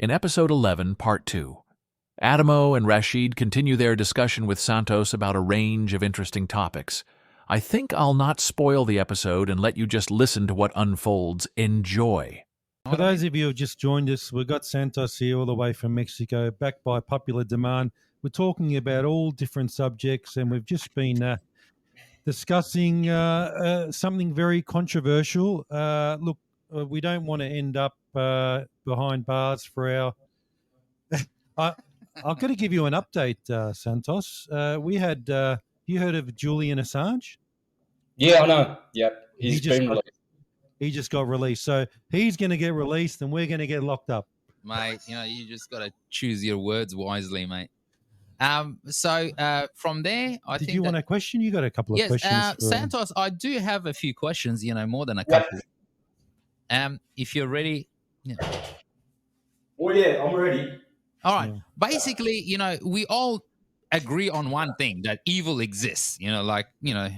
in Episode 11, Part 2. Adamo and Rasheed continue their discussion with Santos about a range of interesting topics. I think I'll not spoil the episode and let you just listen to what unfolds. Enjoy. For those of you who have just joined us, we've got Santos here all the way from Mexico, backed by popular demand. We're talking about all different subjects, and we've just been discussing something very controversial. Look, we don't want to end up behind bars for our... I've got to give you an update, Santos. We had... you heard of Julian Assange? Yeah, I know. Yep. He just got released. So he's going to get released and we're going to get locked up. Mate, you just got to choose your words wisely, mate. So from there, I think... Did you want a question? You got a couple of questions. Yes, Santos, I do have a few questions, more than a couple. If you're ready. Yeah. Oh, yeah, I'm ready. All right. Yeah. Basically, we all agree on one thing, that evil exists,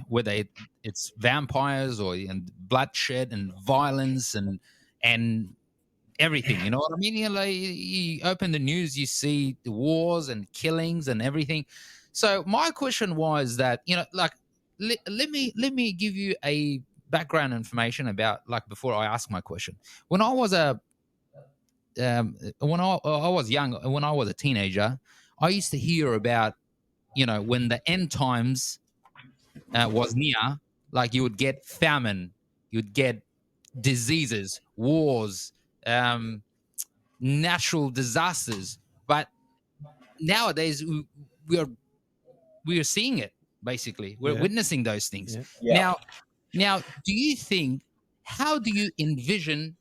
whether it's vampires or bloodshed and violence and everything, you know what I mean? You open the news, you see the wars and killings and everything. So my question was that, let me give you a background information about, before I ask my question. When I was when I was young, when I was a teenager, I used to hear about, when the end times was near, you would get famine, you'd get diseases, wars, natural disasters. But nowadays we are seeing it. Basically, we're witnessing those things. Yeah. Now, how do you envision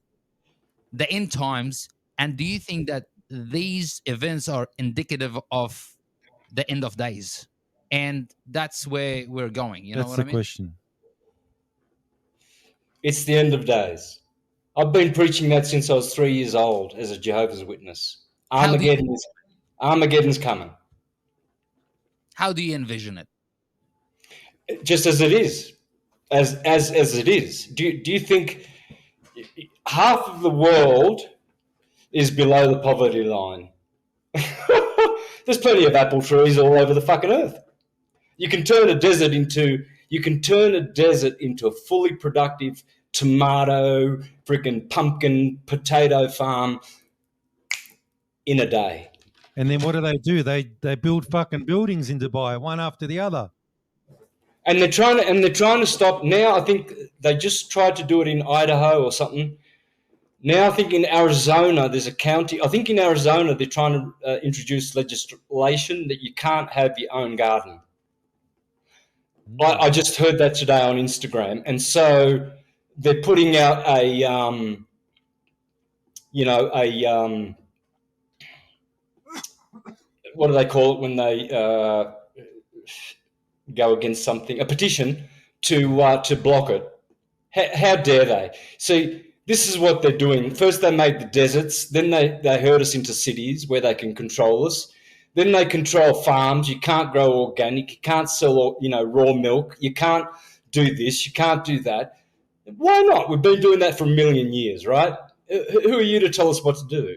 the end times, and do you think that these events are indicative of the end of days? And that's where we're going. You know what I mean? That's the question. It's the end of days. I've been preaching that since I was 3 years old as a Jehovah's Witness. Armageddon's coming. How do you envision it? Just as it is. As it is. Do you think half of the world is below the poverty line? There's plenty of apple trees all over the fucking earth. You can turn a desert into a fully productive tomato, freaking pumpkin, potato farm in a day. And then what do? They build fucking buildings in Dubai, one after the other. And they're trying to stop now. I think they just tried to do it in Idaho or something. Now I think in Arizona there's a county. I think in Arizona they're trying to introduce legislation that you can't have your own garden. I just heard that today on Instagram, and so they're putting out what do they call it when they go against something? A petition to block it. How dare they? See, this is what they're doing. First they made the deserts, then they herd us into cities where they can control us. Then they control farms. You can't grow organic. You can't sell, raw milk. You can't do this. You can't do that. Why not? We've been doing that for 1 million years, right? Who are you to tell us what to do,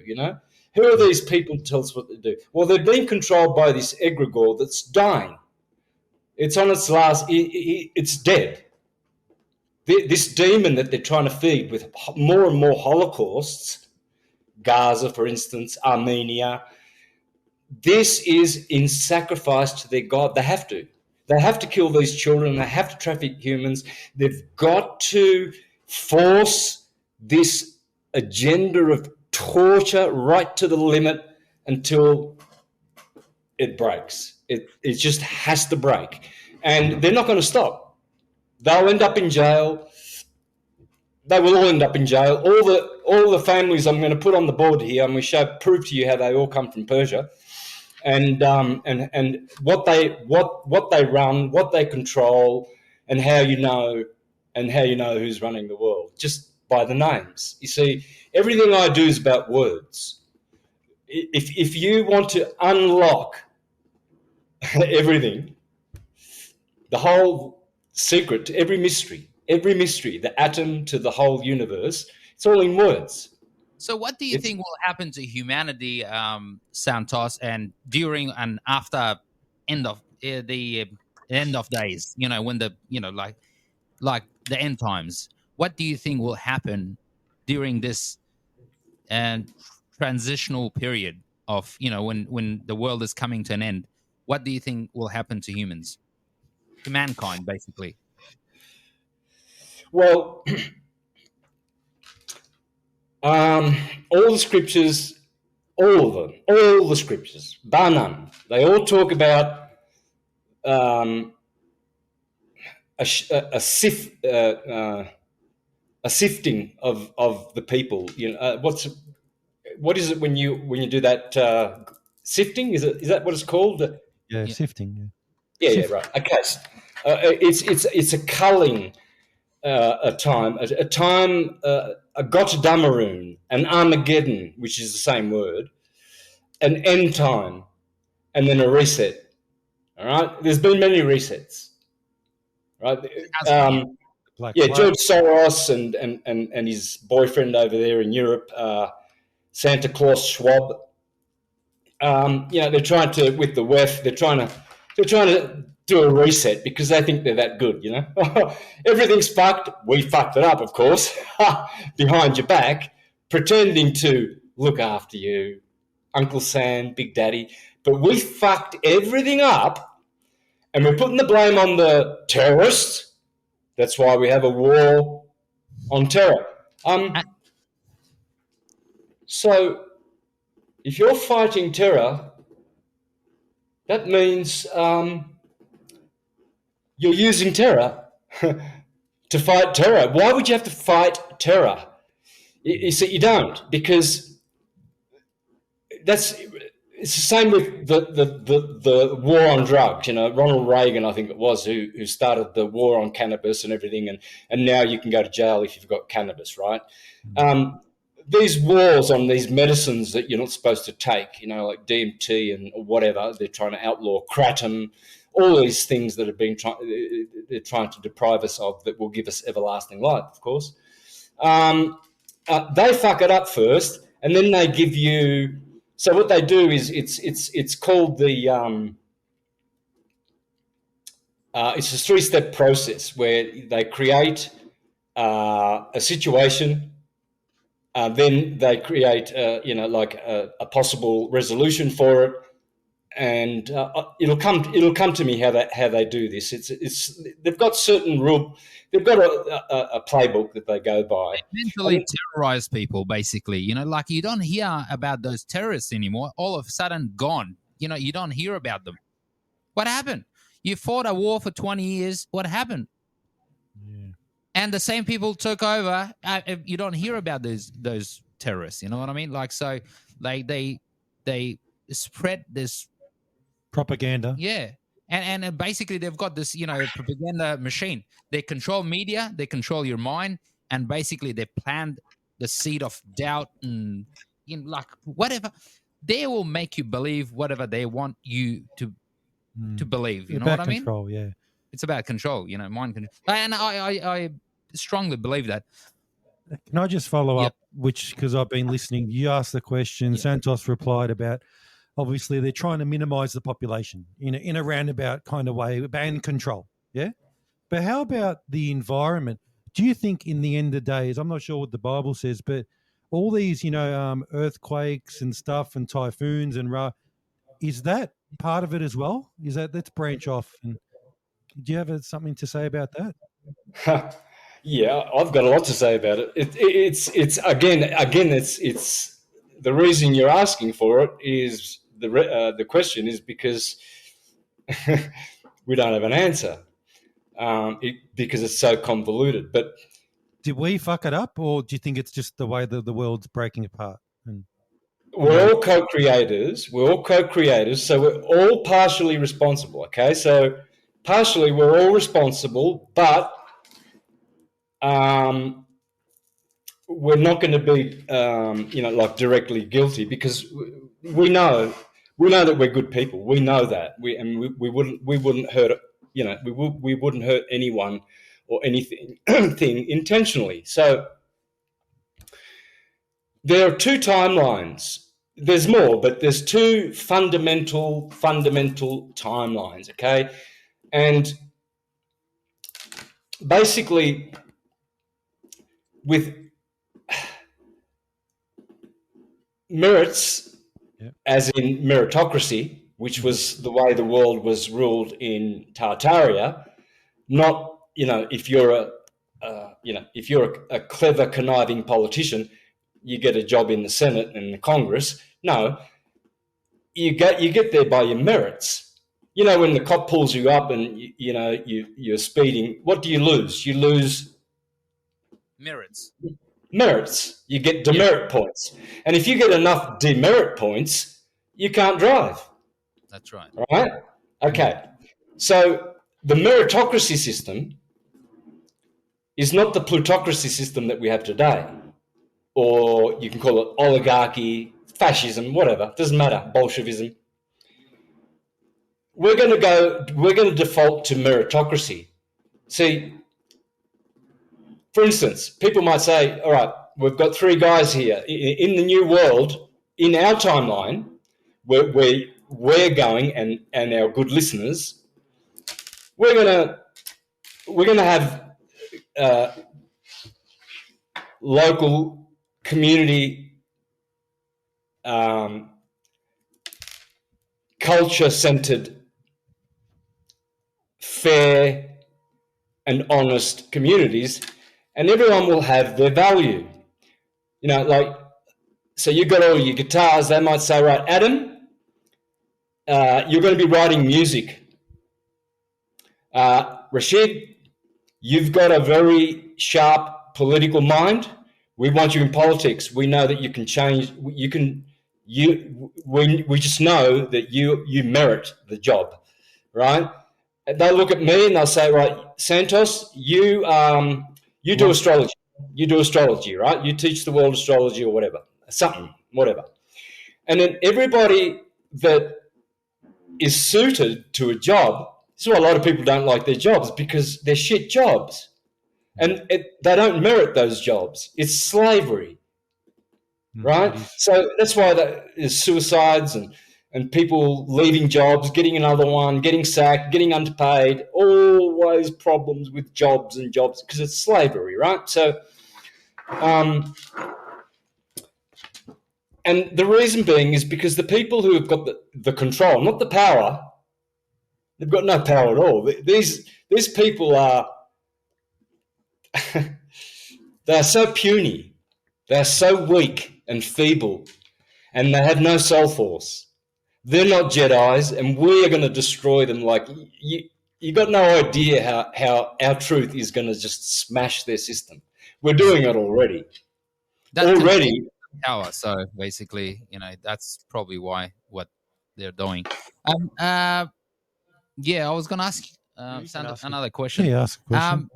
Who are these people to tell us what to do? Well, they're being controlled by this egregore that's dying. It's on its last... It's dead. This demon that they're trying to feed with more and more holocausts, Gaza, for instance, Armenia... This is in sacrifice to their God. They have to. They have to kill these children. They have to traffic humans. They've got to force this agenda of torture right to the limit until it breaks. It just has to break. And they're not going to stop. They'll end up in jail. They will all end up in jail. All the families I'm going to put on the board here, and prove to you how they all come from Persia. And what they run, what they control, and how you know who's running the world, just by the names. You see, everything I do is about words. If you want to unlock everything, the whole secret to every mystery, the atom to the whole universe, it's all in words. So, what do you think will happen to humanity, Santos, and during and after end of the end of days? When like the end times. What do you think will happen during this and transitional period of when the world is coming to an end? What do you think will happen to humans, to mankind, basically? Well, all the scriptures, all of them, all the scriptures, bar none, they all talk about a sifting of the people. What is it when you do that sifting? Is that what it's called? Yeah, Yeah. sifting. Yeah, right. Okay, it's a culling. A time, a Gotdamaroon, an Armageddon, which is the same word, an end time, and then a reset. All right, there's been many resets, right? Black Yeah, Plague. George Soros and his boyfriend over there in Europe, Santa Claus Schwab. They're trying to with the WEF. They're trying to do a reset because they think they're that good. Everything's fucked. We fucked it up, of course, behind your back, pretending to look after you, Uncle Sam, Big Daddy. But we fucked everything up, and we're putting the blame on the terrorists. That's why we have a war on terror. So if you're fighting terror, that means you're using terror to fight terror. Why would you have to fight terror? You see, you don't, because it's the same with the war on drugs. Ronald Reagan, I think it was, who started the war on cannabis and everything, and now you can go to jail if you've got cannabis, right? These wars on these medicines that you're not supposed to take, like DMT and whatever, they're trying to outlaw kratom, all these things that they're trying to deprive us of that will give us everlasting life, of course. They fuck it up first, and then they give you. So what they do is it's called the it's a 3-step process where they create a situation. Then they create, like a possible resolution for it, and it'll come to me how they do this. They've got certain rule. They've got a playbook that they go by. Mentally terrorize people, basically. Like you don't hear about those terrorists anymore. All of a sudden, gone. You don't hear about them. What happened? You fought a war for 20 years. What happened? Yeah. And the same people took over. You don't hear about those terrorists. You know what I mean? Like, so, like they spread this Propaganda. Yeah. And basically they've got this, propaganda machine. They control media, they control your mind, and basically they plant the seed of doubt and like whatever. They will make you believe whatever they want you to believe. You know what I mean? Control, yeah. It's about control, mind control. And I strongly believe that. Can I just follow up, because I've been listening. You asked the question, Santos replied about, obviously they're trying to minimize the population in a roundabout kind of way, and control, yeah? But how about the environment? Do you think in the end of days, I'm not sure what the Bible says, but all these, earthquakes and stuff and typhoons and is that part of it as well? Let's branch off. And do you have something to say about that? Yeah, I've got a lot to say about it. It's again, it's the reason you're asking for it is the question is because we don't have an answer because it's so convoluted. But did we fuck it up, or do you think it's just the way that the world's breaking apart? We're all co-creators. So we're all partially responsible. Okay, so partially we're all responsible, but we're not going to be, like directly guilty because we know that we're good people. We know that we wouldn't hurt, we wouldn't hurt anyone or anything thing intentionally. So there are two timelines. There's more, but there's two fundamental timelines, okay? And basically, with merits, as in meritocracy, which was the way the world was ruled in Tartaria, not, if you're a clever, conniving politician, you get a job in the Senate and the Congress. No, you get there by your merits. When the cop pulls you up and you're speeding, what do you lose? You lose Merits. You get demerit points, and if you get enough demerit points, you can't drive. That's right. Right? Okay. So the meritocracy system is not the plutocracy system that we have today, or you can call it oligarchy, fascism, whatever. Doesn't matter. Bolshevism. We're going to default to meritocracy. See, for instance, people might say, all right, we've got three guys here in the new world, in our timeline, where we're going, and our good listeners, we're gonna have local community culture-centered, fair and honest communities, and everyone will have their value. So you've got all your guitars. They might say, right, Adam, you're going to be writing music. Rasheed, you've got a very sharp political mind. We want you in politics. We know that you can change. We just know that you merit the job, right? They'll look at me and they'll say, right, Santos, you do astrology. You do astrology, right? You teach the world astrology or whatever, whatever. And then everybody that is suited to a job, this is why a lot of people don't like their jobs, because they're shit jobs. And they don't merit those jobs. It's slavery, right? So that's why there's suicides and people leaving jobs, getting another one, getting sacked, getting underpaid, always problems with jobs, because it's slavery, right? So, and the reason being is because the people who have got the control, not the power, they've got no power at all. These people are, they're so puny, they're so weak and feeble, and they have no soul force. They're not Jedis, and we are going to destroy them. Like, you got no idea how our truth is going to just smash their system. We're doing it already. Power. So basically, that's probably what they're doing. I was going to ask Santos another question. Yeah, ask a question.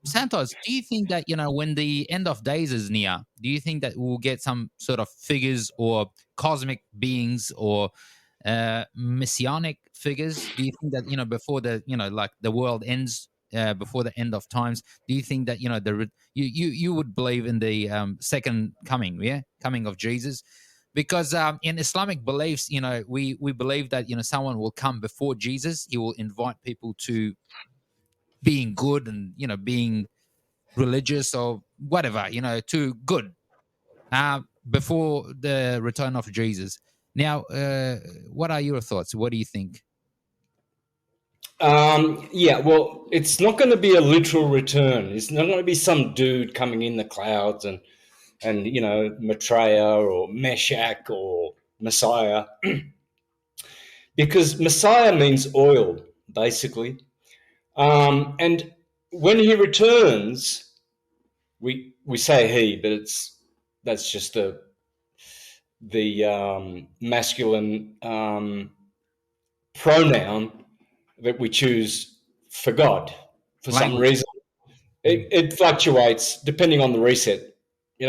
Santos, do you think that, when the end of days is near, do you think that we'll get some sort of figures or cosmic beings or messianic figures? Do you think that, before the, like the world ends, before the end of times, do you think that, you would believe in the second coming, coming of Jesus? Because in Islamic beliefs, we believe that, someone will come before Jesus. He will invite people to being good and, being religious or whatever, to good before the return of Jesus. Now, what are your thoughts? What do you think? Well, it's not going to be a literal return. It's not going to be some dude coming in the clouds and Maitreya or Meshach or Messiah, because Messiah means oil, basically. And when he returns, we say he, but that's just the masculine pronoun that we choose for God for some reason. It fluctuates depending on the reset. In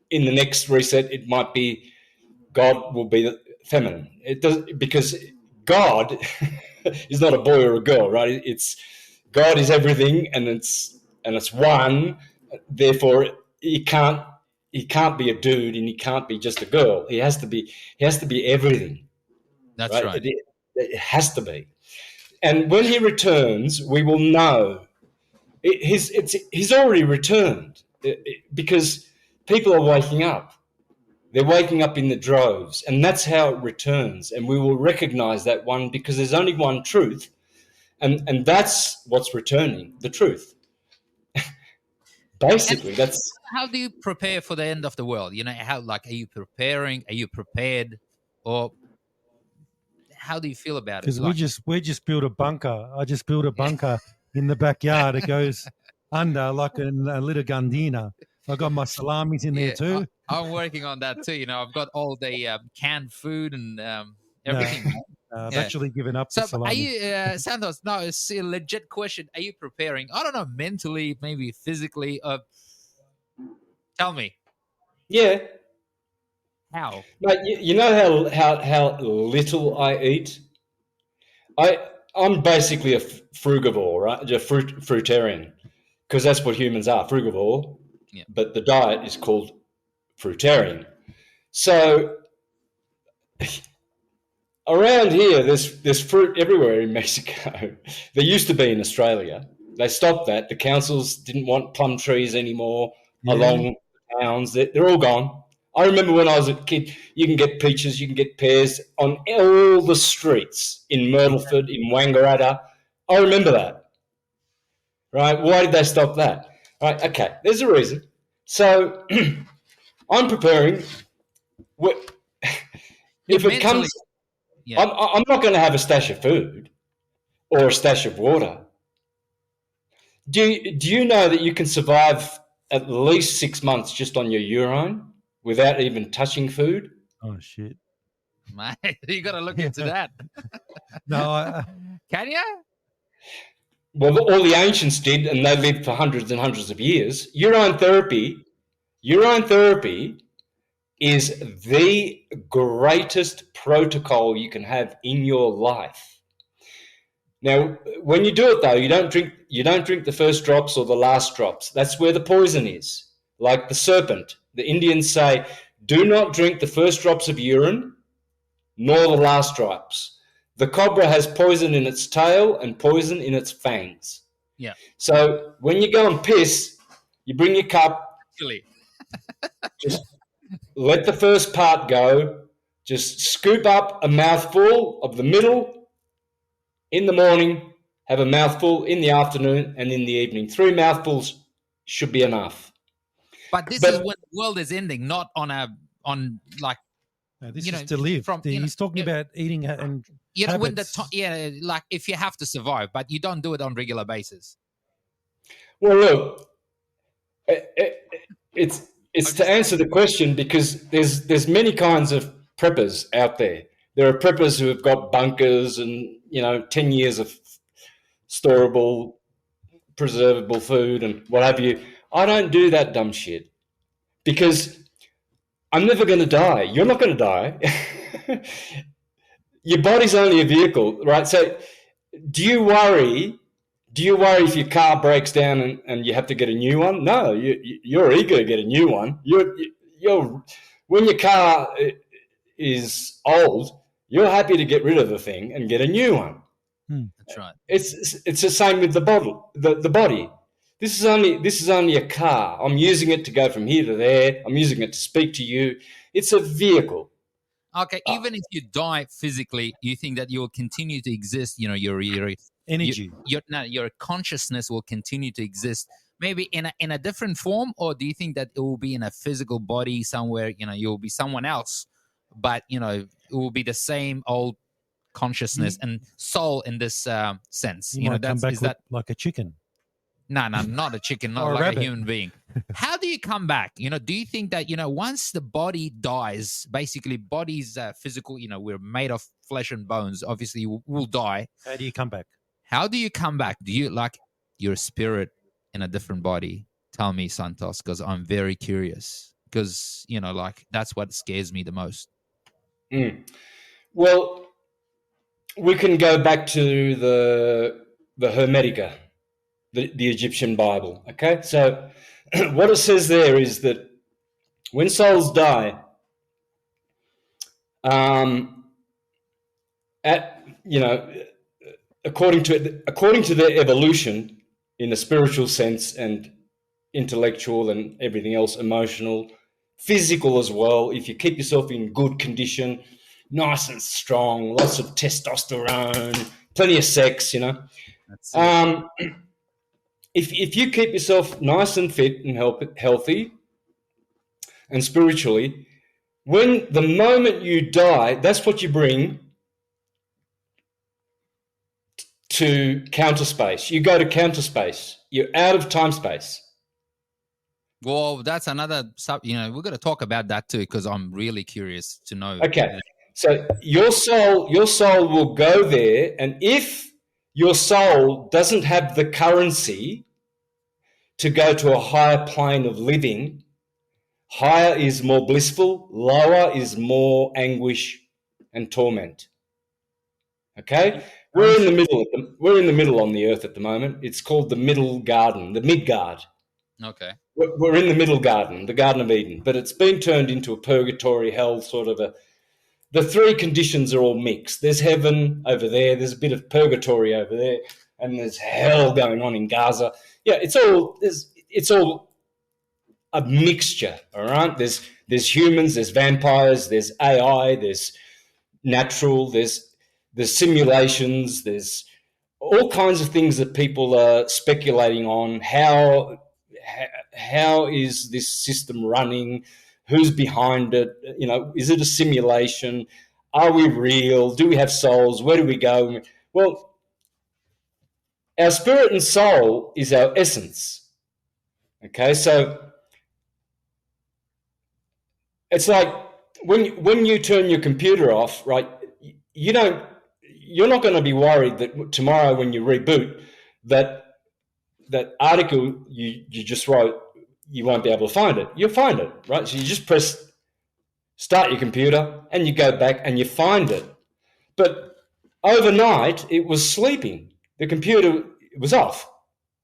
the next reset, it might be God will be the feminine. It does, because God is not a boy or a girl, right? It's God is everything, and it's one. Therefore, it he can't be a dude and he can't be just a girl. He has to be everything. That's right. It has to be. And when he returns, we will know he's already returned because people are waking up. They're waking up in the droves, and that's how it returns. And we will recognize that one because there's only one truth, and that's what's returning, the truth. Basically, that's how do you prepare for the end of the world? How, like, are you preparing? Are you prepared? Or how do you feel about it? Because we just built a bunker. I just built a bunker in the backyard. It goes under like a little gandina. I got my salamis in there too. I'm working on that too. I've got all the canned food and everything. I've actually given up the salami. Are you, Santos? No, it's a legit question. Are you preparing? I don't know, mentally, maybe physically. Tell me. Yeah. How? Mate, you know how little I eat? I'm basically a frugivore, right? A fruitarian, because that's what humans are, frugivore. Yeah. But the diet is called fruitarian. So around here, there's fruit everywhere in Mexico. There used to be in Australia. They stopped that. The councils didn't want plum trees anymore along the towns. They're all gone. I remember when I was a kid, you can get peaches, you can get pears on all the streets in Myrtleford, in Wangaratta. I remember that. Right? Why did they stop that? Right? Okay, there's a reason. So I'm preparing. If it comes, I'm not going to have a stash of food or a stash of water. Do you know that you can survive at least 6 months just on your urine without even touching food? Oh shit! Mate, you got to look into that. No, can you? Well, all the ancients did, and they lived for hundreds and hundreds of years. Urine therapy is the greatest protocol you can have in your life. Now, when you do it though, you don't drink the first drops or the last drops. That's where the poison is. Like the serpent, the Indians say, do not drink the first drops of urine, nor the last drops. The cobra has poison in its tail and poison in its fangs. Yeah. So when you go and piss, you bring your cup. Actually. Just let the first part go. Just scoop up a mouthful of the middle in the morning, have a mouthful in the afternoon and in the evening. 3 mouthfuls should be enough. But this is when the world is ending, not on like. This is to live. He's talking about eating and habits. Like if you have to survive, but you don't do it on regular basis. Well, look, it's to answer the question because there's many kinds of preppers out there. There are preppers who have got bunkers and 10 years of storable, preservable food and what have you. I don't do that dumb shit because I'm never going to die. You're not going to die. Your body's only a vehicle, right? So do you worry if your car breaks down and you have to get a new one? No, you're eager to get a new one. You're when your car is old, you're happy to get rid of the thing and get a new one. That's right. It's the same with the body. This is only a car. I'm using it to go from here to there. I'm using it to speak to you. It's a vehicle. Okay, even if you die physically, you think that you will continue to exist. Your energy, your consciousness will continue to exist. Maybe in a different form, or do you think that it will be in a physical body somewhere? You'll be someone else, but it will be the same old consciousness and soul in this sense. You might come back like a chicken. No, not a chicken, not like a human being. How do you come back? Do you think that, once the body dies, basically body's physical, we're made of flesh and bones, obviously we'll die. How do you come back? How do you come back? Do you like your spirit in a different body? Tell me, Santos, because I'm very curious. Because, that's what scares me the most. Well, we can go back to the Hermetica, the Egyptian Bible. Okay, so what it says there is that When souls die, according to their evolution in a spiritual sense and intellectual and everything else, emotional, physical as well. If you keep yourself in good condition, nice and strong, lots of testosterone, plenty of sex, That's it. If you keep yourself nice and fit and healthy and spiritually, when the moment you die, that's what you bring to counter space. You go to counter space. You're out of time space. Well, that's another we're going to talk about that too, because I'm really curious to know. Okay. So your soul will go there, and if your soul doesn't have the currency to go to a higher plane of living, higher is more blissful, lower is more anguish and torment. Okay? We're in the middle. We're in the middle on the earth at the moment. It's called the middle garden, the Midgard. Okay. We're in the middle garden, the Garden of Eden, but it's been turned into a purgatory, hell, sort of the three conditions are all mixed. There's heaven over there, there's a bit of purgatory over there, and there's hell going on in Gaza. Yeah, it's all a mixture, all right? There's humans, there's vampires, there's AI, there's natural, there's simulations, there's all kinds of things that people are speculating on. How is this system running? Who's behind it? Is it a simulation? Are we real? Do we have souls? Where do we go? Well, our spirit and soul is our essence. Okay, so it's like when you turn your computer off, right? You're not going to be worried that tomorrow when you reboot that article you just wrote, you won't be able to find it. You'll find it, right? So you just press start your computer and you go back and you find it. But overnight it was sleeping. The computer was off.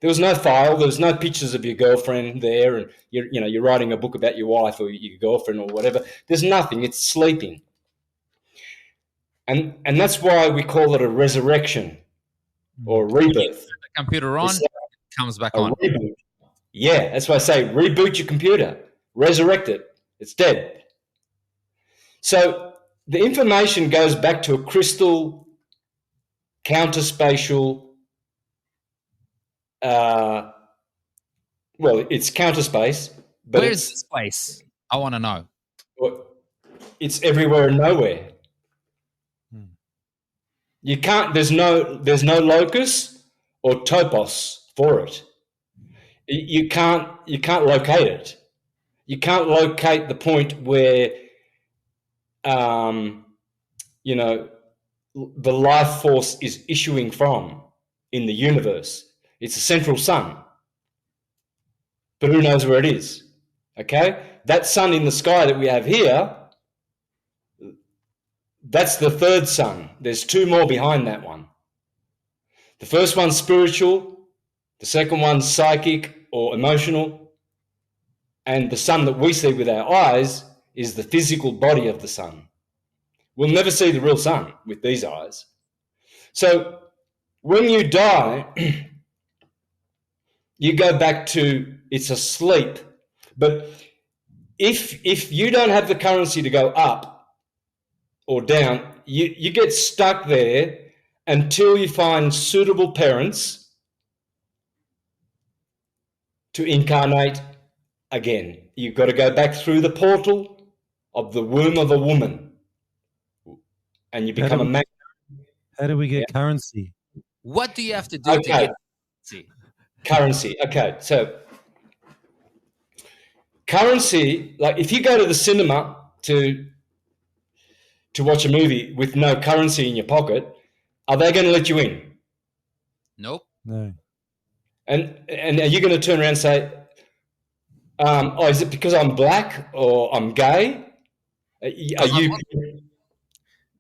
There was no file. There was no pictures of your girlfriend there, and you're writing a book about your wife or your girlfriend or whatever. There's nothing. It's sleeping, and that's why we call it a resurrection or rebirth. The computer on, it comes back on. Reboot. Yeah, that's why I say reboot your computer, resurrect it. It's dead. So the information goes back to a crystal, counterspatial. Well, it's counter space, but Where's this place? I want to know. It's everywhere and nowhere. You can't. There's no locus or topos for it. You can't locate it. You can't locate the point where, the life force is issuing from in the universe. It's a central sun, but who knows where it is? Okay, that sun in the sky that we have here, that's the third sun. There's two more behind that one. The first one's spiritual, the second one's psychic or emotional, and the sun that we see with our eyes is the physical body of the sun. We'll never see the real sun with these eyes. So when you die, you go back to it's a sleep. But if you don't have the currency to go up or down, you get stuck there until you find suitable parents to incarnate again. You've got to go back through the portal of the womb of a woman, and you become a man. How do we get currency? What do you have to do to get currency? Okay, so currency, like if you go to the cinema to watch a movie with no currency in your pocket, are they going to let you in? Nope. No. And are you going to turn around and say, is it because I'm black or I'm gay? Are you?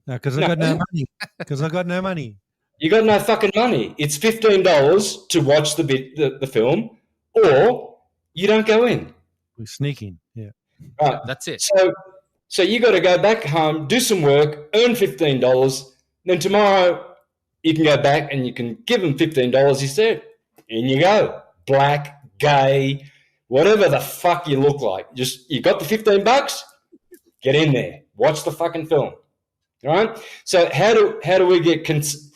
No, because I got no money. Because I got no money. You got no fucking money. It's $15 to watch the film, or you don't go in. We're sneaking. Yeah. Right. That's it. So you got to go back home, do some work, earn $15. Then tomorrow you can go back and you can give them $15. You said, in you go, black, gay, whatever the fuck you look like. Just you got the $15, get in there, watch the fucking film. All right. So how do we get merits?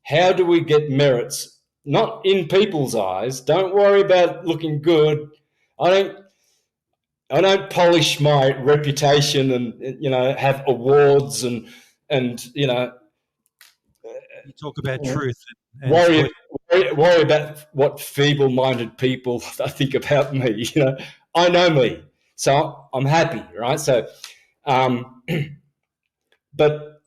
How do we get merits? Not in people's eyes. Don't worry about looking good. I don't polish my reputation and have awards and You talk about truth and worry about what feeble-minded people I think about me. I know me, so I'm happy, right? So, but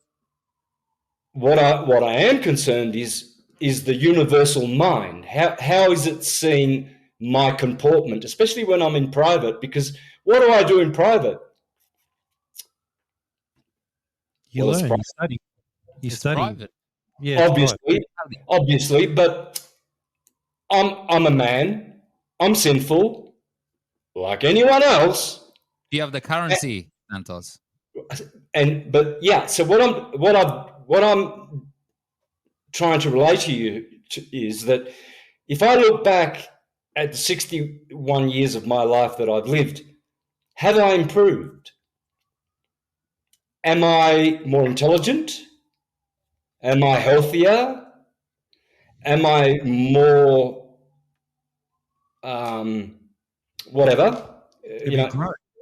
what I am concerned is the universal mind. How is it seeing my comportment, especially when I'm in private? Because what do I do in private? you learn, you study. You study. Private. Yeah, obviously, but I'm a man. I'm sinful, like anyone else. Do you have the currency, Santos? But yeah. So what I'm trying to relate to you is that if I look back at the 61 years of my life that I've lived, have I improved? Am I more intelligent? Am I healthier? Am I more whatever?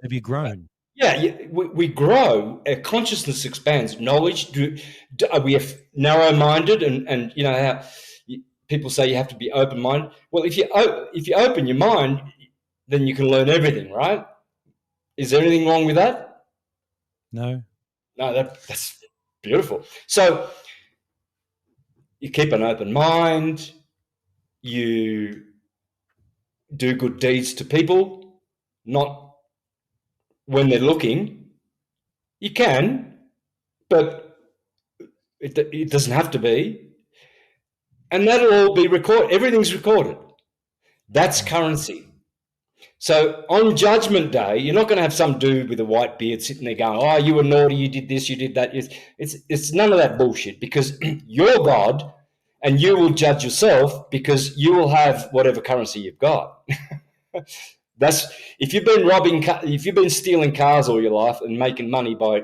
Have you grown? Yeah, we grow. Our consciousness expands. Knowledge. Are we narrow-minded? And how people say you have to be open-minded. Well, if you open your mind, then you can learn everything, right? Is there anything wrong with that? No. No, that's beautiful. So you keep an open mind. You do good deeds to people, not when they're looking. You can, but it doesn't have to be. And that'll all be recorded. Everything's recorded. That's currency. So on Judgment Day, you're not going to have some dude with a white beard sitting there going, "Oh, you were naughty, you did this, you did that." It's none of that bullshit, because you're God and you will judge yourself because you will have whatever currency you've got. That's if you've been stealing cars all your life and making money by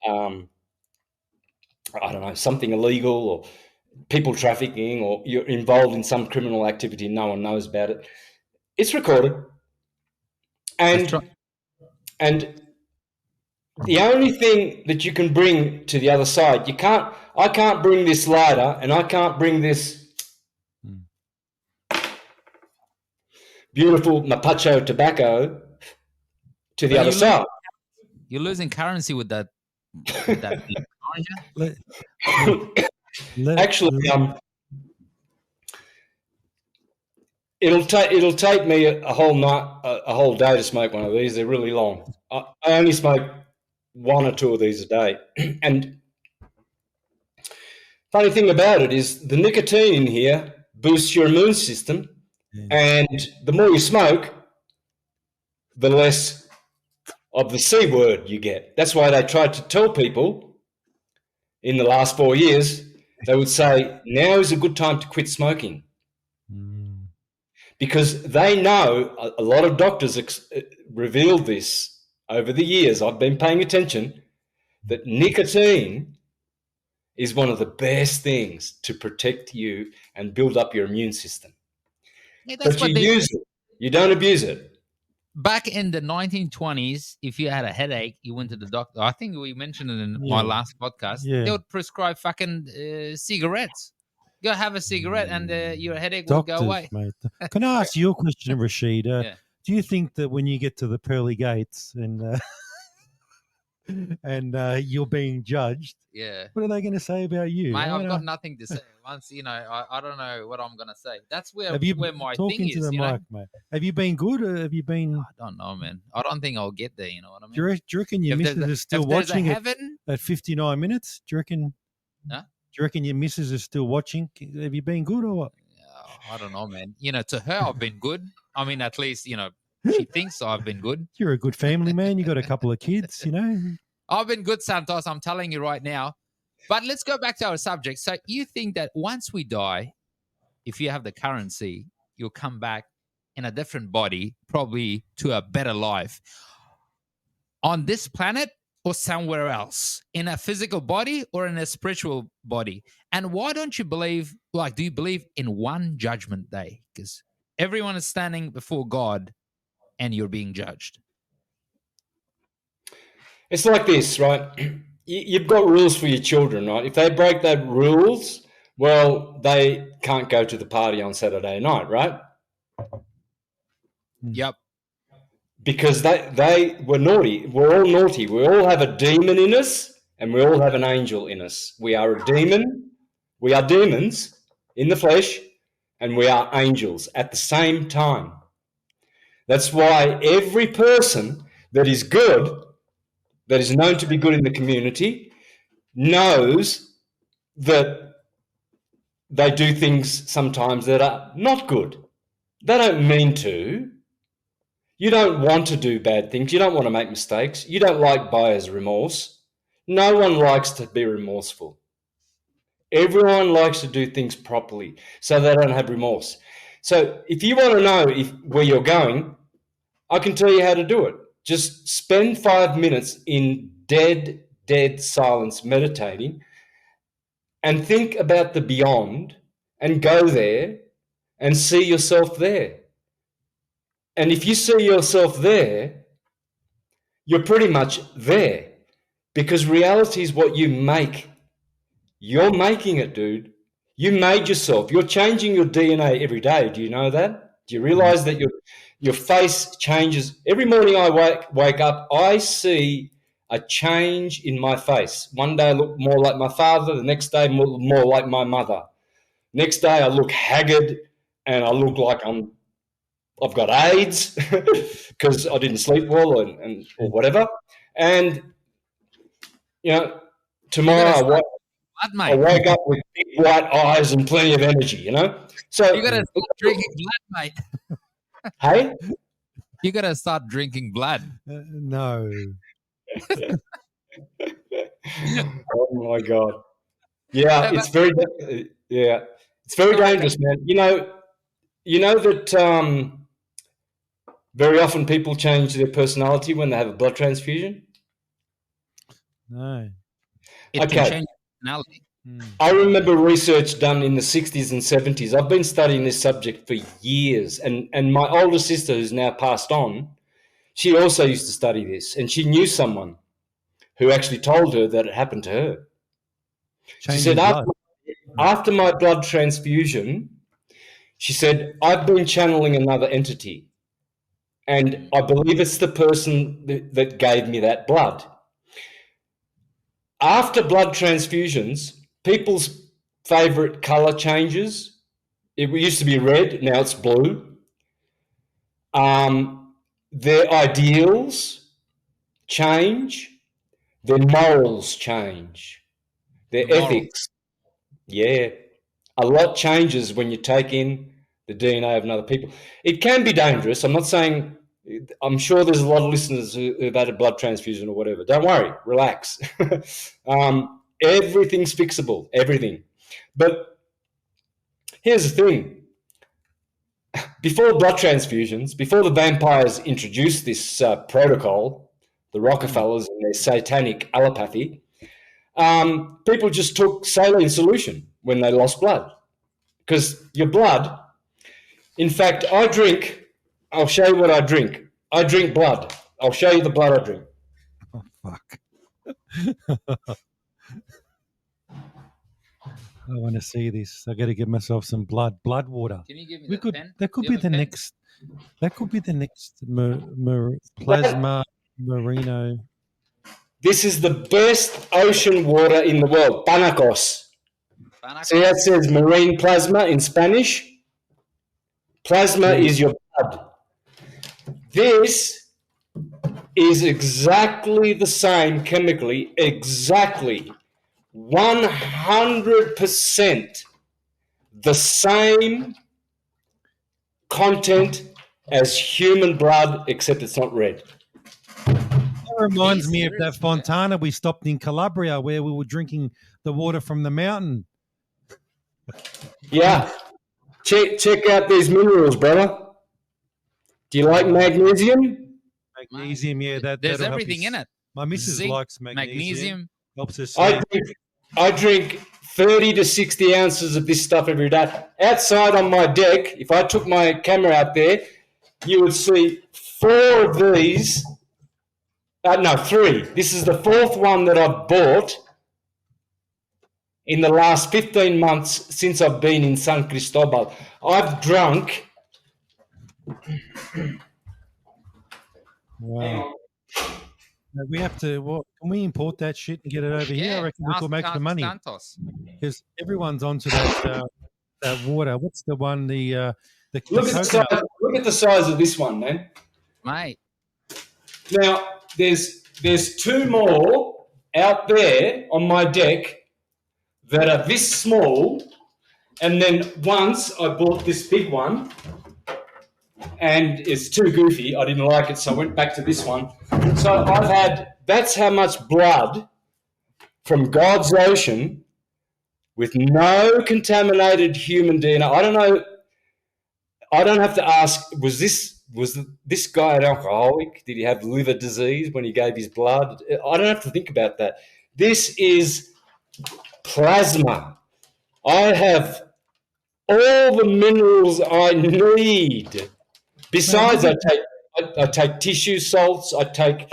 I don't know, something illegal or people trafficking, or you're involved in some criminal activity and no one knows about it. It's recorded. And the only thing that you can bring to the other side, I can't bring this lighter and I can't bring this beautiful Mapacho tobacco to the other side. You're losing currency with that. Aren't you? Actually, it'll take me a whole day to smoke one of these. They're really long. I only smoke one or two of these a day. And funny thing about it is the nicotine in here boosts your immune system, and the more you smoke, the less of the C word you get. That's why they tried to tell people in the last 4 years, they would say, now is a good time to quit smoking. Because they know, a lot of doctors revealed this over the years. I've been paying attention, that nicotine is one of the best things to protect you and build up your immune system. Yeah, but you use it. You don't abuse it. Back in the 1920s, if you had a headache, you went to the doctor. I think we mentioned it in my last podcast. They would prescribe fucking cigarettes. Go have a cigarette and your headache will go away. Mate. Can I ask you a question, Rasheed? Do you think that when you get to the pearly gates and you're being judged, what are they going to say about you? Mate, I've got nothing to say. Once, I don't know what I'm going to say. That's where my thing is. To the mic, mate. Have you been good or have you been... I don't know, man. I don't think I'll get there, you know what I mean? Do you reckon your missus is still watching at 59 minutes? Do you reckon... Huh? Do you reckon your missus is still watching? Have you been good or what? I don't know, man. To her, I've been good. I mean, at least, She thinks I've been good. You're a good family man. You got a couple of kids, you know. I've been good, Santos. I'm telling you right now. But let's go back to our subject. So you think that once we die, if you have the currency, you'll come back in a different body, probably to a better life on this planet or somewhere else, in a physical body or in a spiritual body? And why don't you believe, do you believe in one judgment day? Because everyone is standing before God and you're being judged. It's like this, right? You've got rules for your children, right? If they break that rules, well, they can't go to the party on Saturday night, right? Yep. Because they were naughty. We're all naughty. We all have a demon in us and we all have an angel in us. We are a demon. We are demons in the flesh and we are angels at the same time. That's why every person that is good, that is known to be good in the community, knows that they do things sometimes that are not good. They don't mean to. You don't want to do bad things. You don't want to make mistakes. You don't like buyer's remorse. No one likes to be remorseful. Everyone likes to do things properly so they don't have remorse. So if you want to know where you're going, I can tell you how to do it. Just spend 5 minutes in dead silence meditating and think about the beyond and go there and see yourself there. And if you see yourself there, you're pretty much there, because reality is what you make. You're making it, dude. You made yourself. You're changing your DNA every day. Do you know that? Do you realize that your face changes? Every morning I wake up, I see a change in my face. One day I look more like my father, the next day more like my mother. Next day I look haggard and I look like I've got AIDS because I didn't sleep well or whatever. And, tomorrow I wake up with big white eyes and plenty of energy, So you got to start drinking blood, mate. Hey? You got to start drinking blood. No. Oh, my God. Yeah, it's very dangerous, man. You know that very often people change their personality when they have a blood transfusion? No. It can change personality. I remember research done in the 60s and 70s. I've been studying this subject for years. And my older sister, who's now passed on, she also used to study this. And she knew someone who actually told her that it happened to her. She said, after my blood transfusion, she said, I've been channeling another entity. And I believe it's the person that gave me that blood. After blood transfusions, people's favorite color changes. It used to be red, now it's blue. Their ideals change. Their morals change. Their ethics. Yeah. A lot changes when you take in the DNA of another people. It can be dangerous. I'm sure there's a lot of listeners who've had a blood transfusion or whatever. Don't worry, relax. Everything's fixable, everything. But here's the thing. Before blood transfusions, before the vampires introduced this protocol, the Rockefellers and their satanic allopathy, people just took saline solution when they lost blood. Because your blood, in fact, I'll show you what I drink. I drink blood. I'll show you the blood I drink. Oh, fuck. I want to see this. I got to give myself some blood water. Can you give me the pen? That could be the next. That could be the next plasma merino. This is the best ocean water in the world. Panacos. See how it says marine plasma in Spanish? Plasma is your blood. This is exactly the same chemically, exactly 100% the same content as human blood, except it's not red. That reminds me of that Fontana we stopped in Calabria where we were drinking the water from the mountain. Yeah. Check out these minerals, brother. Do you like magnesium? Magnesium, yeah. There's that'll help everything you. in it. My missus Zinc, likes magnesium. Helps her I sleep. drink 30 to 60 ounces of this stuff every day. Outside on my deck, if I took my camera out there, you would see 4 of these. No, 3. This is the 4th one that I've bought in the last 15 months since I've been in San Cristobal. I've drunk. Wow. We have to. Can we import that shit and get it over here? I reckon we could make some money Santos. because everyone's onto that water. What's the one? The Look at the size of this one, man. Mate. Now, there's 2 more out there on my deck that are this small, and then once I bought this big one, and it's too goofy. I didn't like it, so I went back to this one. So that's how much blood from God's ocean with no contaminated human DNA. I don't know. I don't have to ask, was this guy an alcoholic? Did he have liver disease when he gave his blood? I don't have to think about that. This is plasma. I have all the minerals I need. Besides, I take tissue salts. I take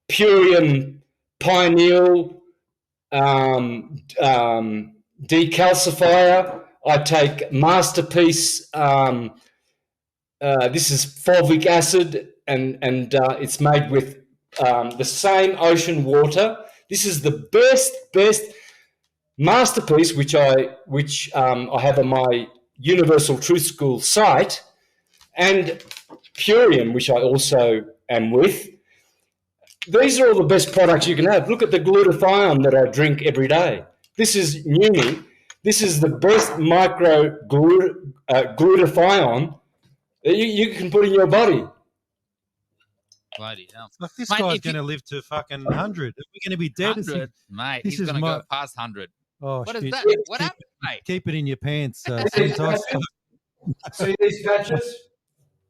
Purium Pineal decalcifier. I take Masterpiece. This is fulvic acid, and it's made with the same ocean water. This is the best Masterpiece, which I have on my Universal Truth School site, and Purium, which I also am with. These are all the best products you can have. Look at the glutathione that I drink every day. This is Numi. This is the best micro glutathione that you can put in your body. Bloody hell. Like this Mate, guy's going to live to fucking 100. We're going to be dead. 100, mate. This He's is going to my- go past 100. Oh, What shit. is that? What happened, mate? Keep it in your pants, Santos. See these patches?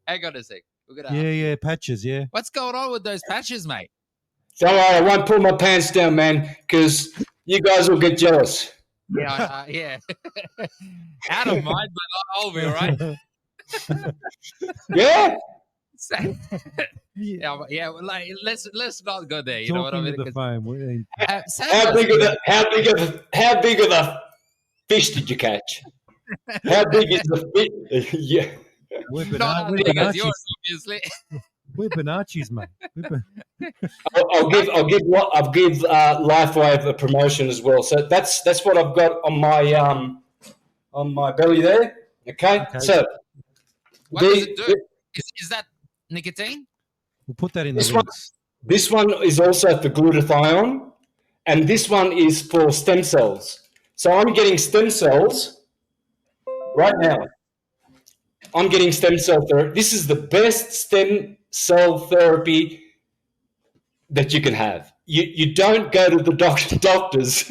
Hang on a sec. We're gonna Yeah, patches, yeah. What's going on with those patches, mate? Don't worry, I won't pull my pants down, man, because you guys will get jealous. Yeah, yeah. Out of mind, but I'll be all right. Yeah? Yeah, like let's not go there. You know what I Talking mean? to the phone. How big of a fish did you catch? How big is the fish? Yeah. We're Not as big as yours, obviously. We're Bonacci's, mate. I'll give Lifewave a promotion as well. So that's what I've got on my belly there. Okay. So What does it do? Is that nicotine? We'll put that in the This one- links. this one is also for glutathione, and this one is for stem cells. So I'm getting stem cells right now. I'm getting stem cell therapy. This is the best stem cell therapy that you can have. You don't go to the doctors.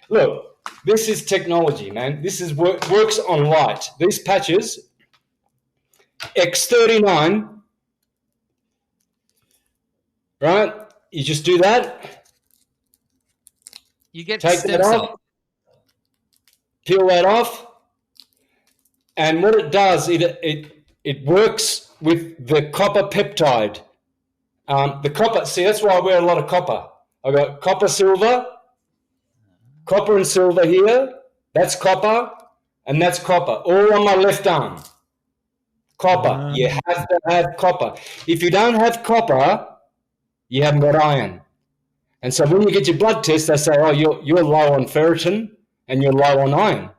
Look, this is technology, man. This is works on light. These patches, X39, right? You just do that. You get Take stem that cells. off. Peel that off. And what it does, it works with the copper peptide. The copper, see, that's why I wear a lot of copper. I got copper and silver here. That's copper, and that's copper. All on my left arm. Copper. You have to have copper. If you don't have copper, you haven't got iron. And so when you get your blood test, they say, oh, you're low on ferritin and you're low on iron.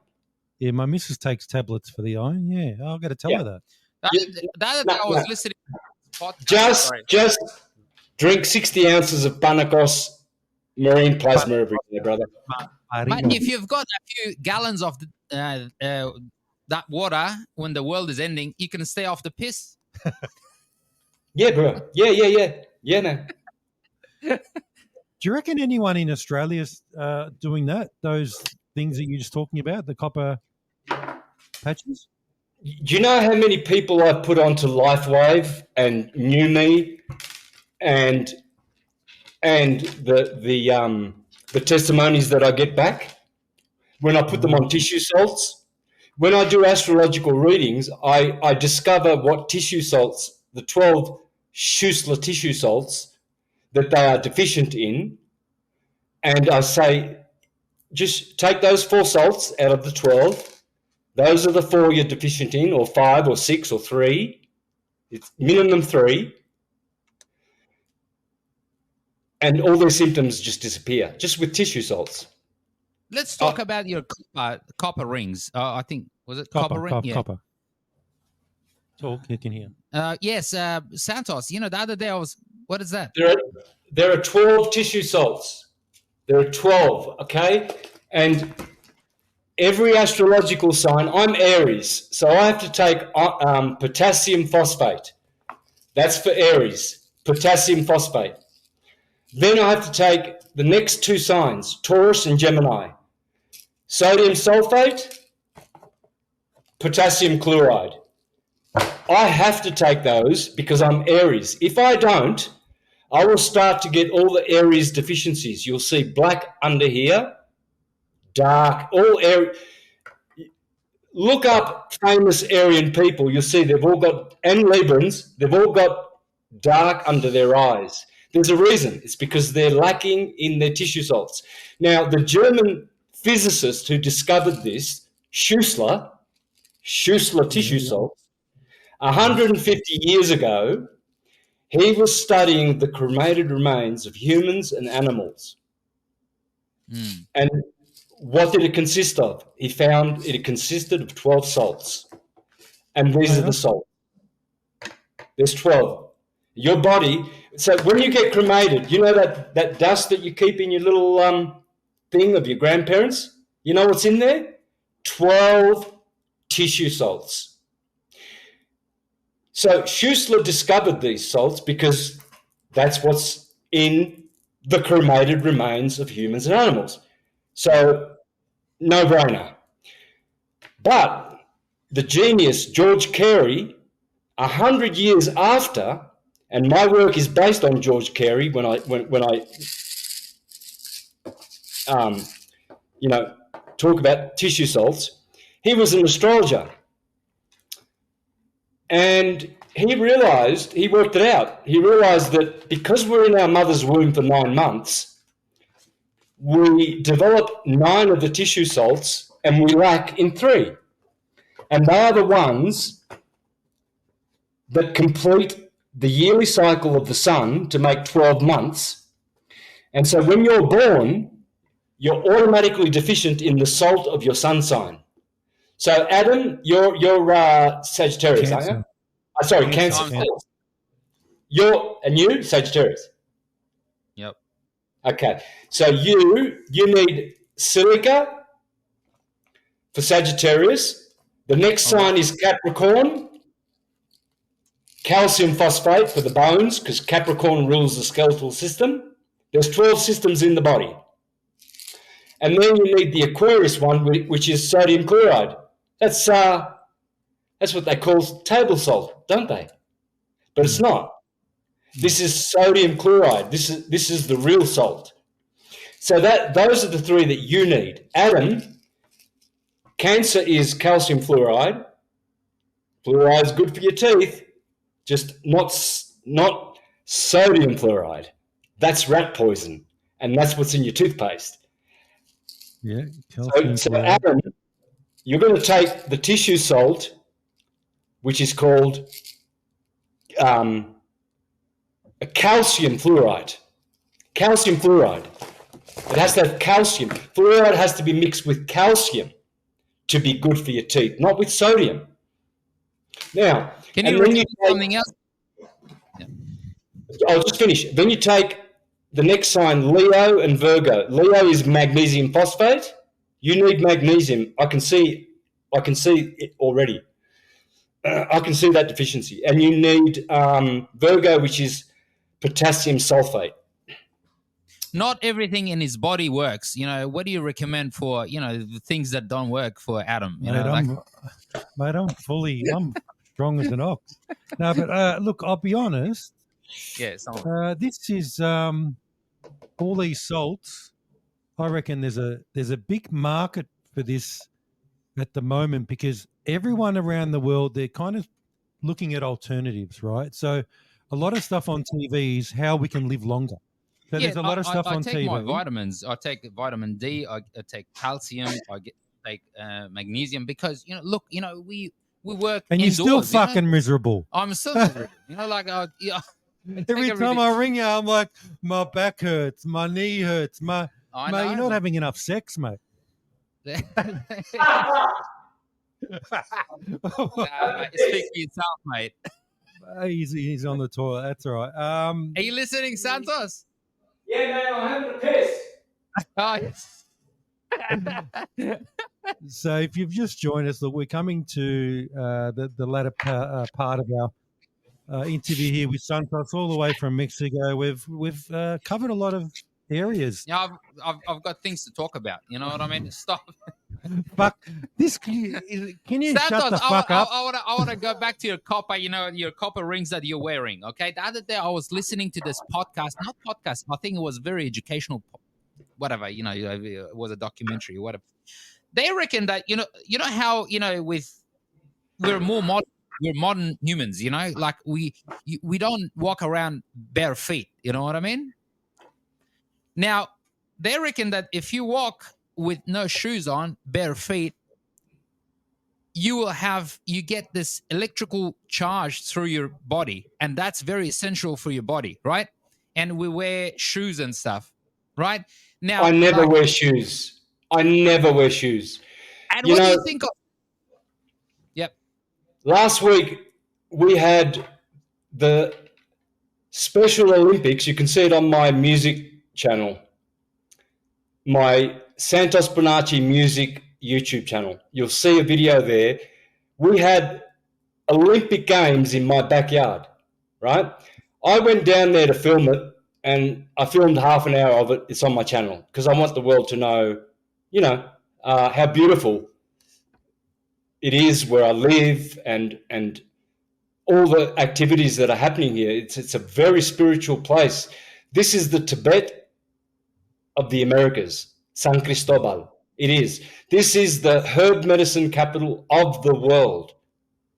Yeah, my missus takes tablets for the iron. Yeah, I've got to tell her that. The other day I was listening to a podcast. Just drink 60 ounces of Panacos marine plasma every day, brother. But if you've got a few gallons of that water, when the world is ending, you can stay off the piss. Yeah, bro. Yeah, man. Do you reckon anyone in Australia is doing that? Those things that you're just talking about, the copper patches? Do you know how many people I put onto LifeWave and New Me and the testimonies that I get back when I put them on tissue salts? When I do astrological readings, I discover what tissue salts, the 12 Schussler tissue salts, that they are deficient in, and I say, just take those 4 salts out of the 12. Those are the 4 you're deficient in, or 5 or 6 or 3. It's minimum 3. And all their symptoms just disappear, just with tissue salts. Let's talk about your copper rings. I think, was it copper ring? Copper. Talk, you can hear. Yes, Santos. The other day what is that? There are 12 tissue salts. There are 12, okay? And every astrological sign, I'm Aries, so I have to take potassium phosphate. That's for Aries, potassium phosphate. Then I have to take the next 2 signs, Taurus and Gemini. Sodium sulfate, potassium chloride. I have to take those because I'm Aries. If I don't, I will start to get all the Aries deficiencies. You'll see black under here, dark, all Aries. Look up famous Aryan people. You'll see they've all got, and Librans, they've all got dark under their eyes. There's a reason. It's because they're lacking in their tissue salts. Now, the German physicist who discovered this, Schussler tissue salts, 150 years ago, he was studying the cremated remains of humans and animals. And what did it consist of? He found it consisted of 12 salts. And these are the salts. There's 12. Your body, so when you get cremated, you know that dust that you keep in your little thing of your grandparents? You know what's in there? 12 tissue salts. So Schussler discovered these salts because that's what's in the cremated remains of humans and animals. So, no-brainer. But the genius George Carey, 100 years after, and my work is based on George Carey when I talk about tissue salts, he was an astrologer. And he worked it out. He realized that because we're in our mother's womb for 9 months, we develop 9 of the tissue salts and we lack in 3. And they are the ones that complete the yearly cycle of the sun to make 12 months. And so when you're born, you're automatically deficient in the salt of your sun sign. So Adam, you're Sagittarius, aren't you? Sorry, Cancer. You Sagittarius. Yep. Okay, so you need silica for Sagittarius. The next sign is Capricorn. Calcium phosphate for the bones, because Capricorn rules the skeletal system. There's 12 systems in the body. And then you need the Aquarius one, which is sodium chloride. That's what they call table salt, don't they? But it's not. This is sodium chloride. This is the real salt. So those are the 3 that you need. Adam, Cancer is calcium fluoride. Fluoride is good for your teeth, just not sodium fluoride. That's rat poison, and that's what's in your toothpaste. Yeah. So Adam, you're going to take the tissue salt, which is called a calcium fluoride. Calcium fluoride. It has to have calcium. Fluoride has to be mixed with calcium to be good for your teeth, not with sodium. Now, can you repeat something else? Yeah. I'll just finish. Then you take the next sign, Leo and Virgo. Leo is magnesium phosphate. You need magnesium. I can see I can see it already. I can see that deficiency. And you need Virgo, which is potassium sulfate. Not everything in his body works. What do you recommend for, the things that don't work for Adam? I'm strong as an ox. No, but look, I'll be honest. Yeah, This is all these salts. I reckon there's a big market for this at the moment because everyone around the world, they're kind of looking at alternatives, right? So a lot of stuff on TV is how we can live longer. So there's a lot of stuff on TV. I take my vitamins. I take vitamin D. I take calcium. I take magnesium because, we work and you're still indoors, fucking miserable. I'm still miserable. Every time I ring you, I'm like, my back hurts, my knee hurts, mate, you're not having enough sex, mate. Mate, speak for yourself, mate. He's on the toilet. That's all right. Are you listening, Santos? Yeah, man, I'm having a piss. Oh, yes. So if you've just joined us, look, we're coming to the latter part of our interview here with Santos, all the way from Mexico. We've covered a lot of areas. Yeah, I've got things to talk about. You know what I mean? Stop. Fuck this. Can you Santos, shut the fuck up? I want to go back to your copper. Your copper rings that you're wearing. Okay. The other day I was listening to this podcast. Not podcast. I think it was very educational. Whatever. It was a documentary. Whatever. They reckon that how we're more modern. We're modern humans. Like we don't walk around bare feet. You know what I mean? Now they reckon that if you walk with no shoes on, bare feet, you get this electrical charge through your body, and that's very essential for your body, right? And we wear shoes and stuff, right? Now I never wear shoes. And what do you think of? Yep. Last week we had the Special Olympics. You can see it on my music channel, my Santos Bonacci music YouTube channel. You'll see a video there. We had Olympic Games in my backyard, right? I went down there to film it, and I filmed half an hour of it. It's on my channel because I want the world to know, how beautiful it is where I live and all the activities that are happening here. It's a very spiritual place. This is the Tibet of the Americas, San Cristobal. It is. This is the herb medicine capital of the world.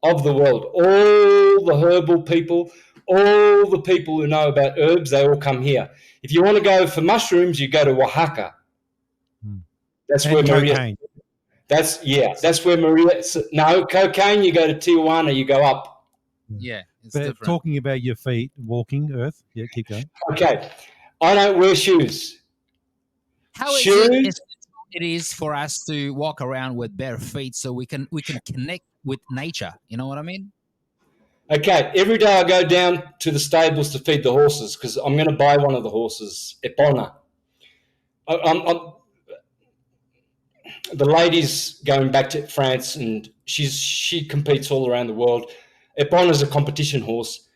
All the herbal people, all the people who know about herbs, they all come here. If you want to go for mushrooms, you go to Oaxaca. That's where Maria. That's where Maria. No, cocaine, you go to Tijuana, you go up. Yeah, it's but different. Talking about your feet, walking, Earth. Yeah, keep going. Okay, I don't wear shoes. How is it is for us to walk around with bare feet so we can connect with nature? You know what I mean? Okay, every day I go down to the stables to feed the horses because I'm going to buy one of the horses, Epona. The lady's going back to France and she competes all around the world. Epona's a competition horse,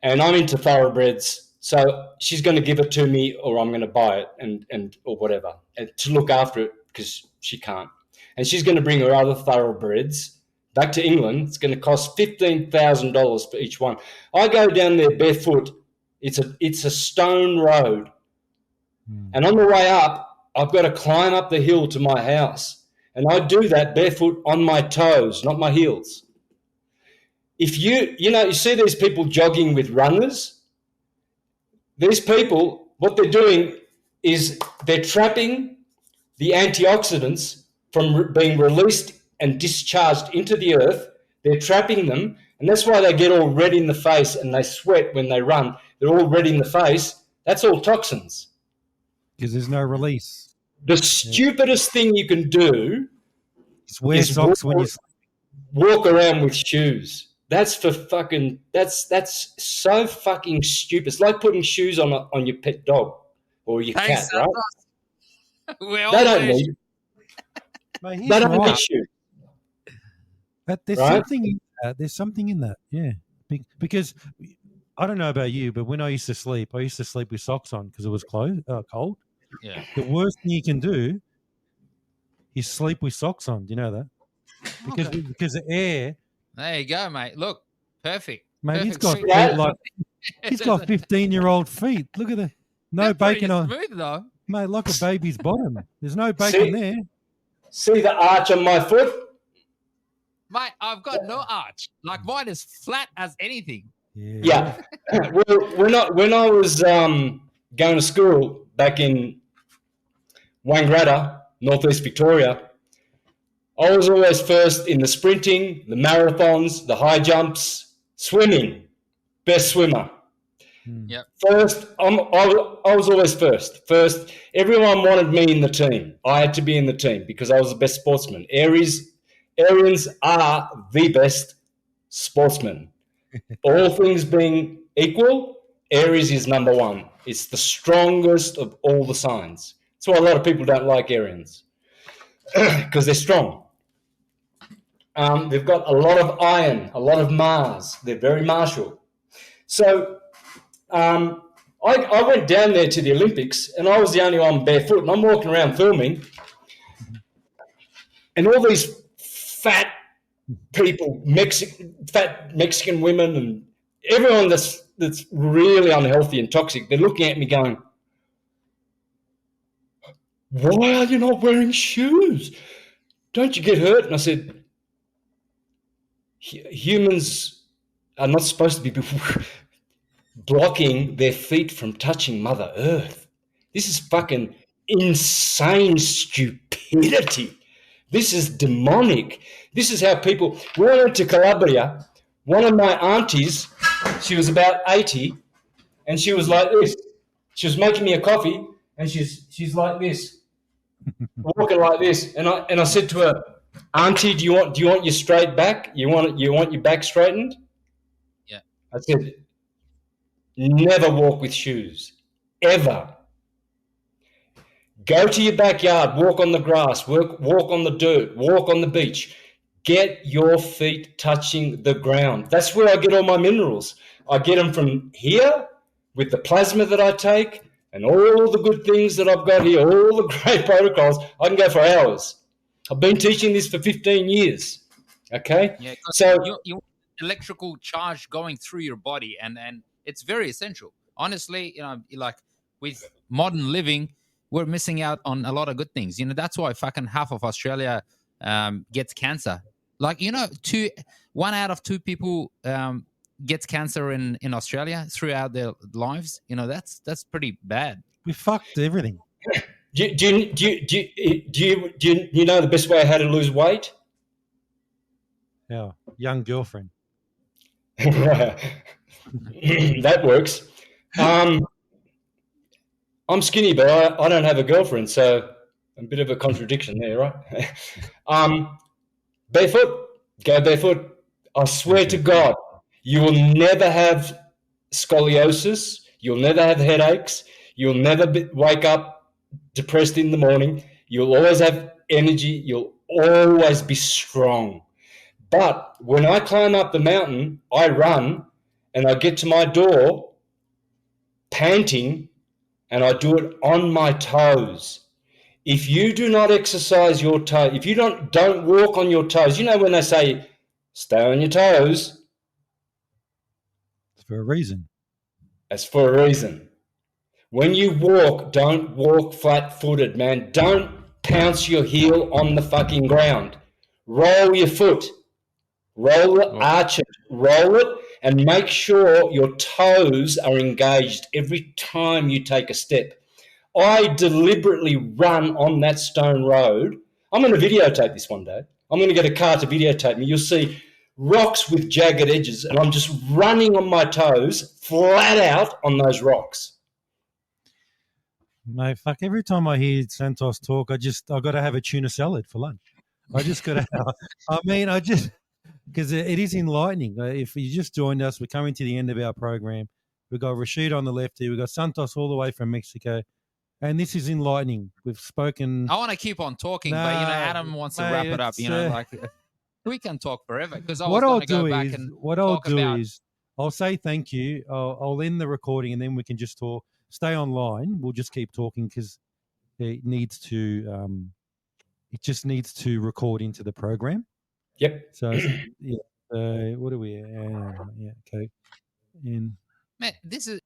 and I'm into thoroughbreds, so she's going to give it to me, or I'm going to buy it and or whatever, and to look after it because she can't. And she's going to bring her other thoroughbreds back to England. It's going to cost $15,000 for each one. I go down there barefoot. It's a stone road, and on the way up, I've got to climb up the hill to my house, and I do that barefoot on my toes, not my heels. If you see these people jogging with runners, these people, what they're doing is they're trapping the antioxidants from being released and discharged into the earth. They're trapping them, and that's why they get all red in the face and they sweat when they run. They're all red in the face. That's all toxins. Because there's no release. The stupidest thing you can do is wear socks when you walk around with shoes. That's so fucking stupid. It's like putting shoes on your pet dog or your cat, right? They don't need shoes. But there's Right. something in that. There's something in that, yeah. Because I don't know about you, but when I used to sleep with socks on because it was cold. Yeah. The worst thing you can do is sleep with socks on. Do you know that? Because Okay. because the air, There you go, mate. Look, perfect. mate, he's Perfect got sleep. feet Yeah. like he's got 15-year-old feet. Look at the no They're pretty bacon on, smooth though. mate, like a baby's bottom. There's no See, bacon there. see the arch on my foot? Mate, I've got no arch. Like mine is flat as anything. Yeah. Well, when I was going to school back in Wangaratta, northeast Victoria, I was always first in the sprinting, the marathons, the high jumps, swimming, best swimmer. Yep. First, I was always first. First, everyone wanted me in the team. I had to be in the team because I was the best sportsman. Aryans are the best sportsmen. All things being equal, Aries is number one. It's the strongest of all the signs. That's why a lot of people don't like Aryans because they're strong. They've got a lot of iron, a lot of Mars. They're very martial. So I went down there to the Olympics and I was the only one barefoot and I'm walking around filming and all these fat people, fat Mexican women and everyone that's really unhealthy and toxic, they're looking at me going, why are you not wearing shoes? Don't you get hurt? And I said, humans are not supposed to be blocking their feet from touching Mother Earth. This is fucking insane stupidity. This is demonic. This is how people... When I went to Calabria, one of my aunties, she was about 80, and she was like this. She was making me a coffee, and she's like this, walking like this. And I said to her, Auntie, do you want your straight back? You want your back straightened? Yeah. I said, never walk with shoes, ever. Go to your backyard, walk on the grass, walk on the dirt, walk on the beach. Get your feet touching the ground. That's where I get all my minerals. I get them from here with the plasma that I take and all the good things that I've got here, all the great protocols. I can go for hours. I've been teaching this for 15 years. Okay? Yeah. So you electrical charge going through your body and it's very essential. Honestly, like with modern living, we're missing out on a lot of good things. That's why fucking half of Australia gets cancer. Like, 1 out of 2 people gets cancer in Australia throughout their lives. That's pretty bad. We fucked everything. do you know the best way how to lose weight? Yeah, young girlfriend. That works. I'm skinny, but I don't have a girlfriend, so a bit of a contradiction there, right? Barefoot, go barefoot. I swear to God, you will never have scoliosis. You'll never have headaches. You'll never wake up depressed in the morning. You'll always have energy. You'll always be strong. But when I climb up the mountain, I run and I get to my door panting and I do it on my toes. If you do not exercise your toes, if you don't walk on your toes, when they say stay on your toes, It's for a reason. that's for a reason. When you walk, don't walk flat-footed, man. Don't pounce your heel on the fucking ground. Roll your foot. Roll it, arch it, roll it, and make sure your toes are engaged every time you take a step. I deliberately run on that stone road. I'm going to videotape this one day. I'm going to get a car to videotape me. You'll see rocks with jagged edges, and I'm just running on my toes, flat out on those rocks. Mate, fuck, every time I hear Santos talk, I got to have a tuna salad for lunch. I just got to because it is enlightening. If you just joined us, we're coming to the end of our program. We've got Rasheed on the left here. We've got Santos all the way from Mexico. And this is enlightening. We've spoken. I want to keep on talking, but Adam wants to wrap it up. we can talk forever because I What was I'll going to go do back is, and what I'll talk do about. is, I'll say thank you. I'll end the recording, and then we can just talk. Stay online. We'll just keep talking because it needs to. It just needs to record into the program. Yep. So yeah. What are we? Yeah. Okay. And Man, this is